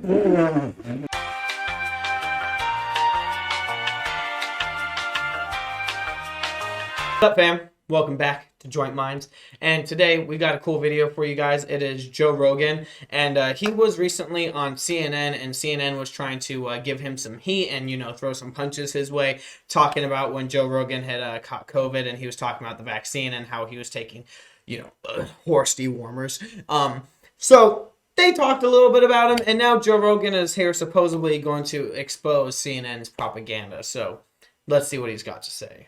up, fam? Welcome back to Joint Minds, and today we got a cool video for you guys. It is Joe Rogan, and he was recently on CNN, and CNN was trying to give him some heat and, you know, throw some punches his way, talking about when Joe Rogan had caught COVID, and he was talking about the vaccine and how he was taking, you know, horse dewormers. So they talked a little bit about him, and now Joe Rogan is here supposedly going to expose CNN's propaganda. So let's see what he's got to say.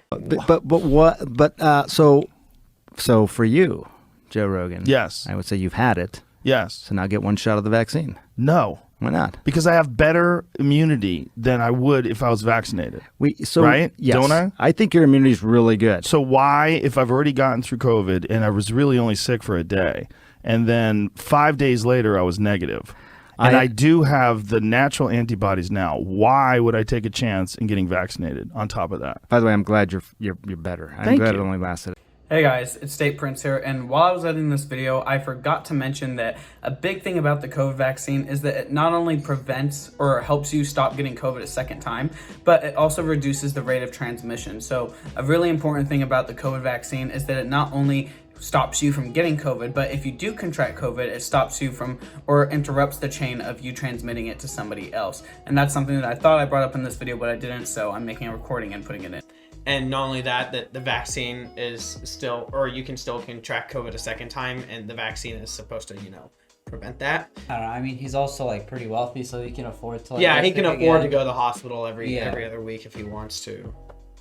So for you, Joe Rogan, yes, I would say you've had it. Yes. So now get one shot of the vaccine. No. Why not? Because I have better immunity than I would if I was vaccinated. Right? Yes. Don't I? I think your immunity is really good. So why, if I've already gotten through COVID and I was really only sick for a day, and then 5 days later I was negative, and I do have the natural antibodies now, why would I take a chance in getting vaccinated on top of that? By the way, I'm glad you're better. I'm glad it only lasted. Hey guys, it's State Prince here, and while I was editing this video, I forgot to mention that a big thing about the COVID vaccine is that it not only prevents or helps you stop getting COVID a second time, but it also reduces the rate of transmission. So a really important thing about the COVID vaccine is that it not only stops you from getting COVID, but if you do contract COVID, it stops you from or interrupts the chain of you transmitting it to somebody else. And that's something that I thought I brought up in this video, but I didn't, so I'm making a recording and putting it in. And not only that, that the vaccine is still, or you can still contract COVID a second time, and the vaccine is supposed to, you know, prevent that. I don't know. I mean, he's also like pretty wealthy, so he can afford to. Like, yeah, he can afford to go to the hospital every other week if he wants to.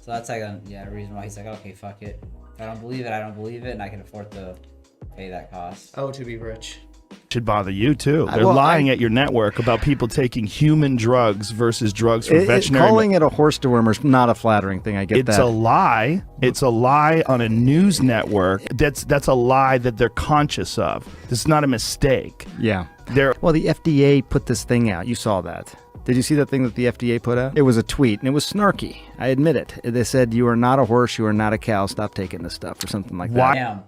So that's like a reason why he's like, okay, fuck it. If I don't believe it, I don't believe it, and I can afford to pay that cost. Oh, to be rich. Should bother you too. They're lying at your network about people taking human drugs versus drugs for veterinary. Calling it a horse dewormer is not a flattering thing. I get that. It's a lie. It's a lie on a news network. That's a lie that they're conscious of. This is not a mistake. Yeah. Well, the FDA put this thing out. You saw that. Did you see that thing that the FDA put out? It was a tweet, and it was snarky. I admit it. They said, "You are not a horse. You are not a cow. Stop taking this stuff," or something like that.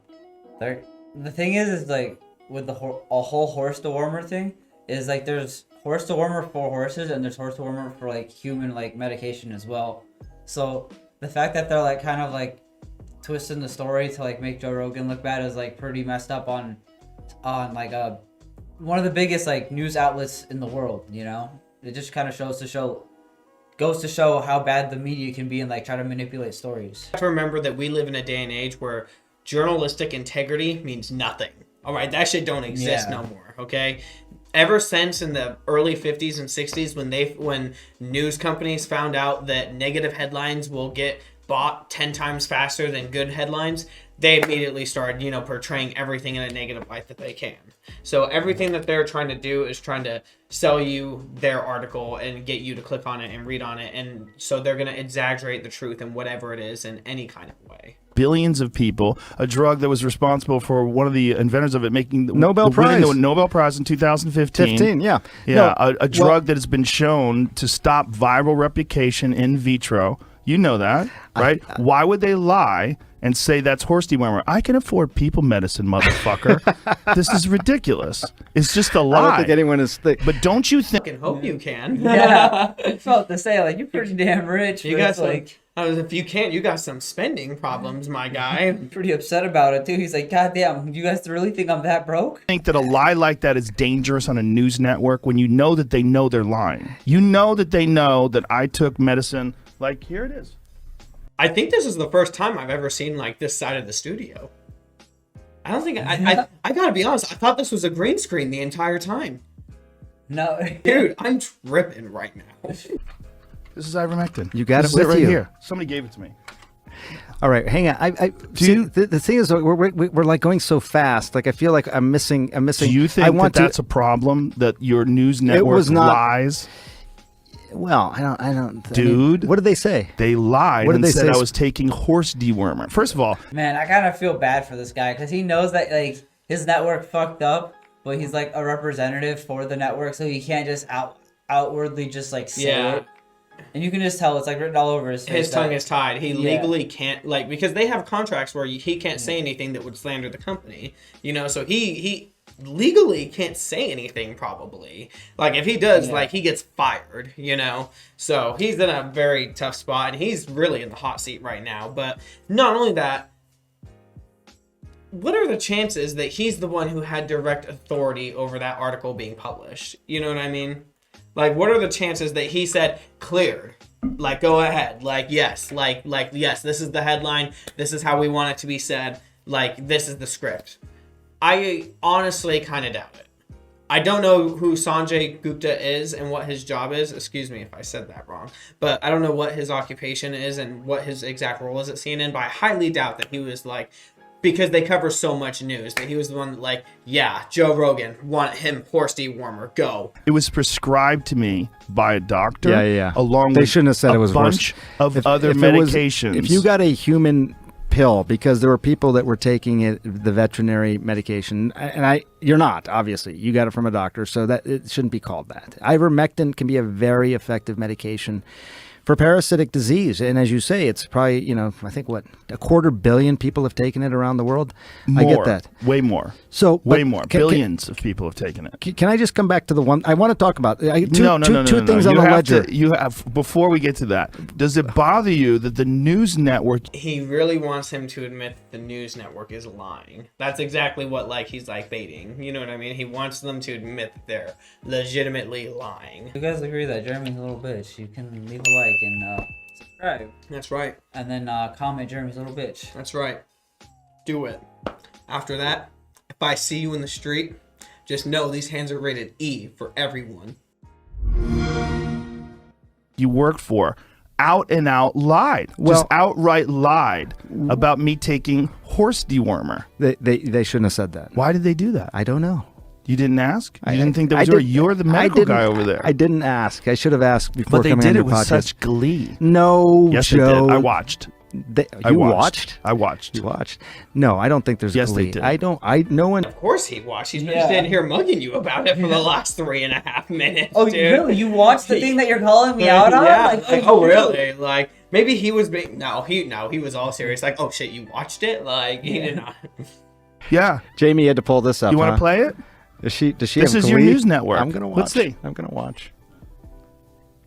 Damn. The thing is like, with the whole horse dewormer thing, is like there's horse dewormer for horses and there's horse dewormer for like human like medication as well. So the fact that they're like kind of like twisting the story to like make Joe Rogan look bad is like pretty messed up on like one of the biggest like news outlets in the world, you know? It just kind of goes to show how bad the media can be and like try to manipulate stories. You have to remember that we live in a day and age where journalistic integrity means nothing. All right, that shit don't exist no more, okay? Ever since in the early 50s and 60s when news companies found out that negative headlines will get bought 10 times faster than good headlines, they immediately started, you know, portraying everything in a negative light that they can. So everything that they're trying to do is trying to sell you their article and get you to click on it and read on it. And so they're going to exaggerate the truth in whatever it is in any kind of way. Billions of people, a drug that was responsible for one of the inventors of it winning the Nobel Prize in 2015. Yeah. A drug that has been shown to stop viral replication in vitro. You know that, right? Why would they lie and say that's horse dewormer? I can afford people medicine, motherfucker. This is ridiculous. It's just a lie. I don't think anyone is thick. But don't you think? I can hope you can. Yeah, I felt to say like you're pretty damn rich. You got like. If you can't, you got some spending problems, my guy. I'm pretty upset about it too. He's like, God damn, you guys really think I'm that broke? I think that a lie like that is dangerous on a news network when you know that they know they're lying. You know that they know that I took medicine. Like, here it is. I think this is the first time I've ever seen like this side of the studio. I don't think I gotta be honest. I thought this was a green screen the entire time. No, dude, I'm tripping right now. This is ivermectin. You got this it with right you. Here. Somebody gave it to me. All right, hang on. The thing is, we're like going so fast. Like I feel like I'm missing. Do you think that's a problem that your news network lies? Well, I don't. Dude, what did they say? They lied and said I was taking horse dewormer. First of all, man, I kind of feel bad for this guy because he knows that like his network fucked up, but he's like a representative for the network, so he can't just outwardly just like say it. And you can just tell it's like written all over his face. His tongue is tied. He legally can't, like, because they have contracts where he can't say anything that would slander the company, you know, so he legally can't say anything probably. Like, if he does, like, he gets fired, you know, so he's in a very tough spot, and he's really in the hot seat right now. But not only that, what are the chances that he's the one who had direct authority over that article being published? You know what I mean? Like, what are the chances that he said, cleared, like, go ahead, like, yes, like, yes, this is the headline, this is how we want it to be said, like, this is the script. I honestly kind of doubt it. I don't know who SanJay Gupta is and what his job is. Excuse me if I said that wrong. But I don't know what his occupation is and what his exact role is at CNN, but I highly doubt that he was like, because they cover so much news, that he was the one that, like, yeah, Joe Rogan, want him horse dewormer, go. It was prescribed to me by a doctor. Yeah. Along they with shouldn't have said it was bunch of other medications. If you got a human pill, because there were people that were taking it, the veterinary medication, and you're not, obviously. You got it from a doctor, so that it shouldn't be called that. Ivermectin can be a very effective medication for parasitic disease, and as you say, it's probably, you know, I think what, 250 million people have taken it around the world. More, I get that, way more. So way more, billions of people have taken it. Can I just come back to the one I want to talk about? Two things no. on the ledger. You have, before we get to that, does it bother you that the news network? He really wants him to admit that the news network is lying. That's exactly what, like, he's like baiting. You know what I mean? He wants them to admit that they're legitimately lying. You guys agree that Jeremy's a little bitch? You can leave a like and subscribe. That's right. And then comment Jeremy's a little bitch. That's right. Do it. After that, if I see you in the street, just know these hands are rated E for everyone. You worked for out and out lied, just outright lied about me taking horse dewormer. They shouldn't have said that. Why did they do that? I don't know. You didn't ask? You didn't think that was you're the medical guy over there. I didn't ask. I should have asked before coming on your podcast. But they did it with such glee. No, yes, Joe. they did. I watched. You watched? I watched. You watched? No, I don't think there's yes, glee. They did. I don't. No one. Of course he watched. He's been sitting here mugging you about it for the last 3.5 minutes. Oh, dude. really? You watched the thing that you're calling me out on? Yeah. Like, oh, really? Like, maybe he was being. No, he was all serious. Like, oh shit, you watched it? Like, he did not. Yeah. Jamie had to pull this up. You want to play it? Does she this have is glee? your news network. I'm gonna watch. Let's see. I'm gonna watch.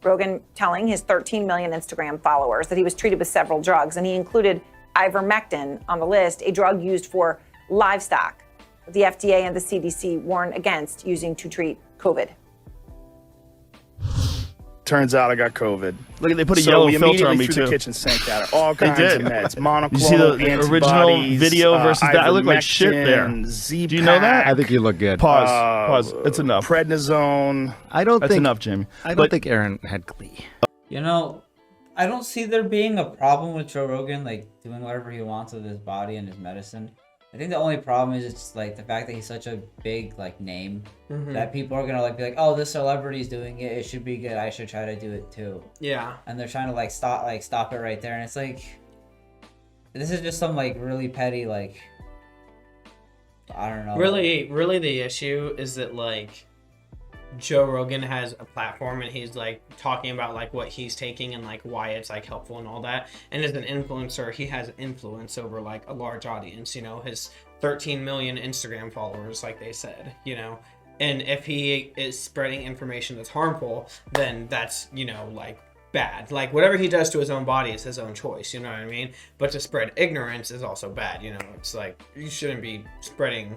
Rogan telling his 13 million Instagram followers that he was treated with several drugs, and he included ivermectin on the list, a drug used for livestock. The FDA and the CDC warn against using to treat COVID. Turns out I got COVID. Look, they put a yellow we filter on immediately me through too. the kitchen sink at it. All kinds did. of meds. Monoclonal You see the original antibodies, video versus that? I look like shit there. Z-Pack, Do you know that? I think you look good. Pause. It's enough. Prednisone. That's enough, Jamie. I don't think Aaron had glee. You know, I don't see there being a problem with Joe Rogan, like, doing whatever he wants with his body and his medicine. I think the only problem is it's, like, the fact that he's such a big, like, name that people are gonna, like, be like, oh, this celebrity's doing it. It should be good. I should try to do it, too. Yeah. And they're trying to, like, stop it right there. And it's like, this is just some, like, really petty, like, I don't know. Really the issue is that, like, Joe Rogan has a platform and he's like talking about like what he's taking and like why it's like helpful and all that. And as an influencer, he has influence over like a large audience, you know, his 13 million Instagram followers, like they said, you know. And if he is spreading information that's harmful, then that's, you know, like bad. Like whatever he does to his own body is his own choice, you know what I mean? But to spread ignorance is also bad, you know. It's like you shouldn't be spreading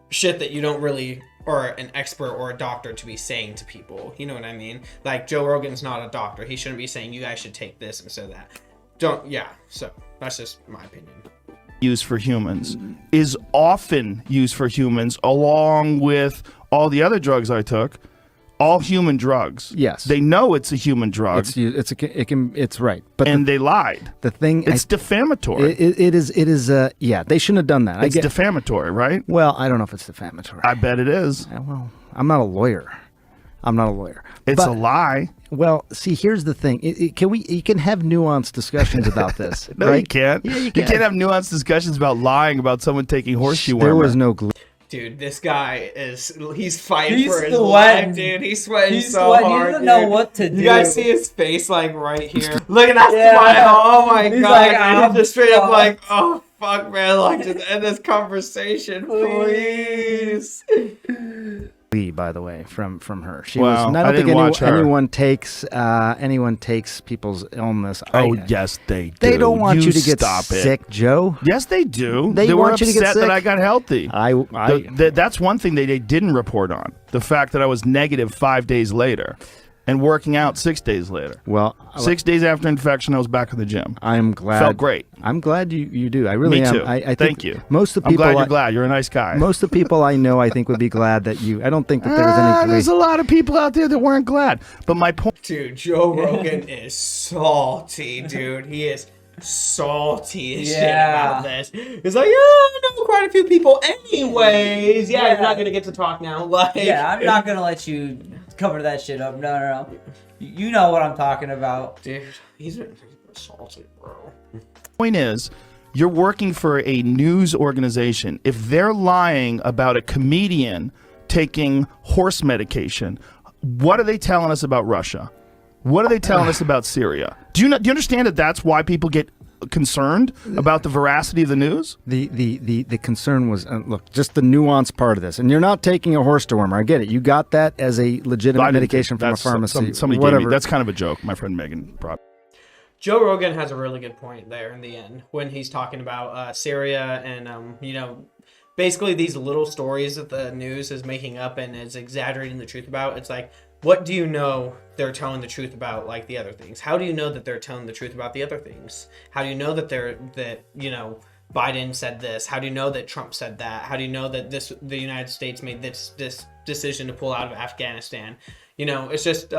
shit that you don't really, or an expert or a doctor to be saying to people, you know what I mean? Like Joe Rogan's not a doctor. He shouldn't be saying you guys should take this instead of that. So that's just my opinion. Used for humans is often used for humans along with all the other drugs I took. All human drugs. Yes, they know it's a human drug. It's right, but they lied. The thing, it's defamatory. It is. Yeah, they shouldn't have done that. It's defamatory, right? Well, I don't know if it's defamatory. I bet it is. Well, I'm not a lawyer. It's a lie. Well, see, here's the thing. You can have nuanced discussions about this. No, right? you can't. Yeah, you can't have nuanced discussions about lying about someone taking horse dewormer. There was no. Dude, this guy he's fighting He's for his sweating. life, dude. He's sweating He's so sweating. He hard, doesn't know dude. what to do. You guys see his face, like, right here? Look at that Yeah. smile. Oh, my He's God. like, dude. "I'm He's just straight up fucked." like, oh, fuck, man. Like, just end this conversation, please. By the way, from her, she Wow, was. And I I don't think didn't watch her. anyone takes people's illness. Oh, yes, they do. They don't want you to get stop it. sick, Joe. Yes, they do. They were want you to get upset that sick. I got healthy. That's one thing they didn't report on. The fact that I was negative 5 days later and working out 6 days later. Well, 6 days after infection, I was back in the gym. I'm glad. Felt great. I'm glad you do. I really Me am. too. I think Thank you. Most of the I'm people glad you're glad. You're a nice guy. Most of the people I know, I think, would be glad that you. I don't think that there was any. There's a lot of people out there that weren't glad. But my point. Dude, Joe Rogan is salty, dude. He is salty as shit about this. He's like, yeah, I know quite a few people anyways. Yeah, you're not going to get to talk now. Like, Yeah, I'm not gonna let you cover that shit up. No. You know what I'm talking about. Dude, he's salty, bro. Point is, you're working for a news organization. If they're lying about a comedian taking horse medication, what are they telling us about Russia? What are they telling us about Syria? Do you understand that that's why people get concerned about the veracity of the news? The concern was look, just the nuanced part of this, and you're not taking a horse dewormer. I get it. You got that as a legitimate medication from a pharmacy. Somebody whatever. gave me. That's kind of a joke. My friend Megan brought. Joe Rogan has a really good point there in the end when he's talking about Syria and, basically these little stories that the news is making up and is exaggerating the truth about. It's like, what do you know they're telling the truth about, like, the other things? How do you know that they're telling the truth about the other things? How do you know that Biden said this? How do you know that Trump said that? How do you know that the United States made this decision to pull out of Afghanistan? It's just...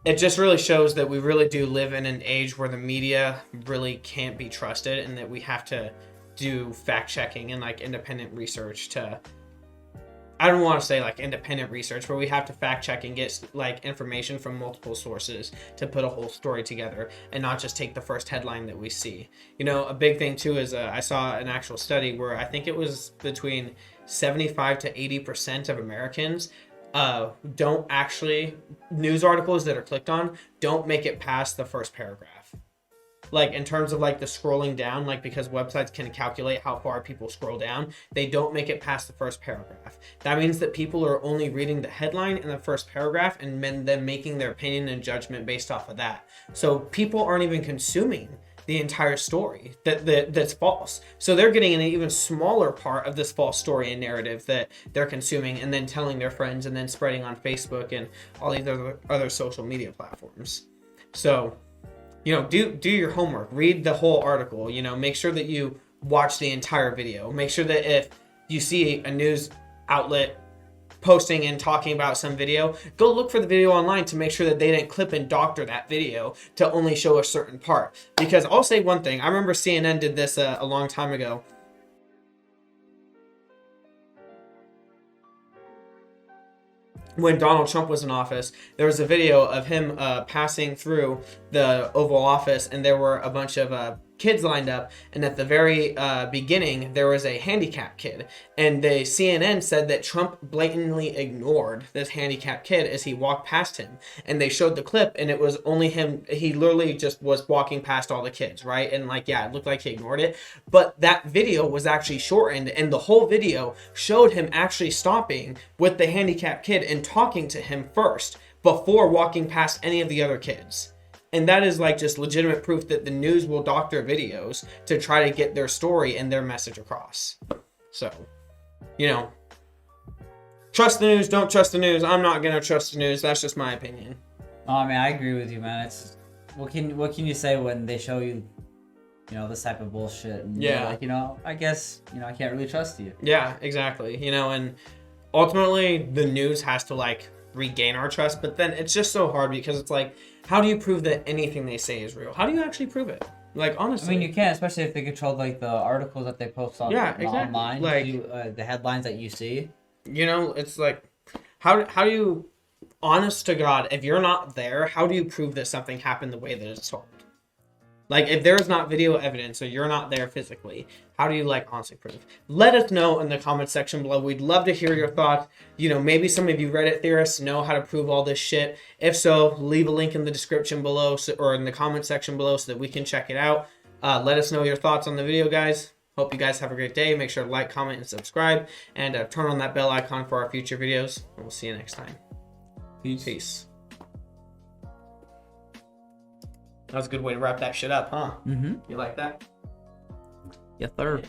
it just really shows that we really do live in an age where the media really can't be trusted and that we have to do fact checking and like independent research to, I don't want to say like independent research, but we have to fact check and get like information from multiple sources to put a whole story together and not just take the first headline that we see. A big thing too is I saw an actual study where I think it was between 75 to 80% of Americans don't actually, news articles that are clicked on don't make it past the first paragraph. Like in terms of like the scrolling down, like because websites can calculate how far people scroll down, they don't make it past the first paragraph. That means that people are only reading the headline in the first paragraph and then making their opinion and judgment based off of that. So people aren't even consuming the entire story that's false. So they're getting an even smaller part of this false story and narrative that they're consuming and then telling their friends and then spreading on Facebook and all these other social media platforms. So, do your homework, read the whole article, make sure that you watch the entire video. Make sure that if you see a news outlet posting and talking about some video, go look for the video online to make sure that they didn't clip and doctor that video to only show a certain part. Because I'll say one thing, I remember CNN did this a long time ago. When Donald Trump was in office, there was a video of him passing through the Oval Office, and there were a bunch of kids lined up, and at the very beginning there was a handicapped kid, and the CNN said that Trump blatantly ignored this handicapped kid as he walked past him, and they showed the clip and it was only him. He literally just was walking past all the kids, right? And like, yeah, it looked like he ignored it, but that video was actually shortened, and the whole video showed him actually stopping with the handicapped kid and talking to him first before walking past any of the other kids. And that is like just legitimate proof that the news will doctor videos to try to get their story and their message across. So, trust the news, don't trust the news. I'm not going to trust the news. That's just my opinion. Oh, I mean, I agree with you, man. It's what can you say when they show you, this type of bullshit? And Yeah. you're like, I guess, I can't really trust you. Yeah, exactly. And ultimately the news has to like regain our trust, but then it's just so hard because it's like, how do you prove that anything they say is real? How do you actually prove it? Like, honestly. I mean, you can't, especially if they control like the articles that they post on online, like the headlines that you see. It's like, how do you, honest to God, if you're not there, how do you prove that something happened the way that it's told? Like, if there is not video evidence or you're not there physically, how do you, like, honestly prove? Let us know in the comment section below. We'd love to hear your thoughts. You know, maybe some of you Reddit theorists know how to prove all this shit. If so, leave a link in the description below or in the comment section below so that we can check it out. Let us know your thoughts on the video, guys. Hope you guys have a great day. Make sure to like, comment, and subscribe. And turn on that bell icon for our future videos. And we'll see you next time. Peace. That was a good way to wrap that shit up, huh? Mm-hmm. You like that? Yeah, third.